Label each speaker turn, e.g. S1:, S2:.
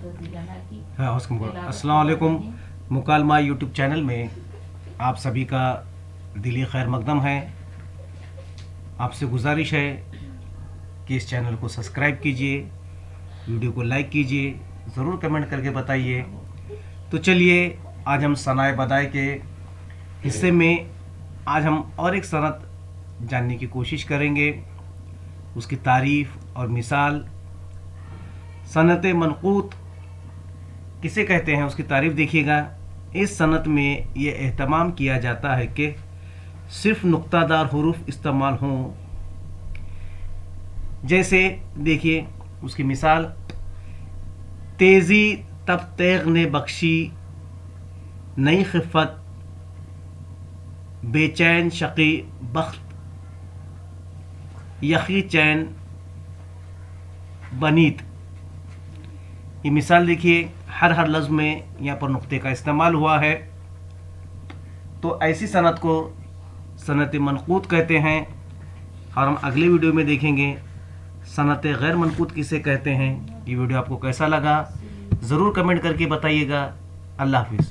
S1: अस्सलाम वालेकुम। मुकालमा YouTube channel में आप सभी का दिली खैर मकदम है। आपसे गुजारिश है कि इस चैनल को सब्सक्राइब कीजिए, वीडियो को लाइक कीजिए, ज़रूर कमेंट करके बताइए। तो चलिए आज हम सनाए बदाई के हिस्से में आज हम और एक सनत जानने की कोशिश करेंगे, उसकी तारीफ़ और मिसाल। सनत मनक़ूत किसे कहते हैं, उसकी तारीफ़ देखिएगा। इस सनत में ये एहतमाम किया जाता है कि सिर्फ नुक्तादार हुरूफ इस्तेमाल हों। जैसे देखिए उसकी मिसाल, तेज़ी तब तेग़ ने बख्शी नई खिफ़त, बेचैन शक़ी बख्त यखी चैन बनीत। ये मिसाल देखिए, हर लफ्ज़ में यहाँ पर नुक्ते का इस्तेमाल हुआ है। तो ऐसी सनत को सनत मनक़ूत कहते हैं। और हम अगले वीडियो में देखेंगे सनत गैर मनक़ूत किसे कहते हैं। ये वीडियो आपको कैसा लगा ज़रूर कमेंट करके बताइएगा। अल्लाह हाफ़िज़।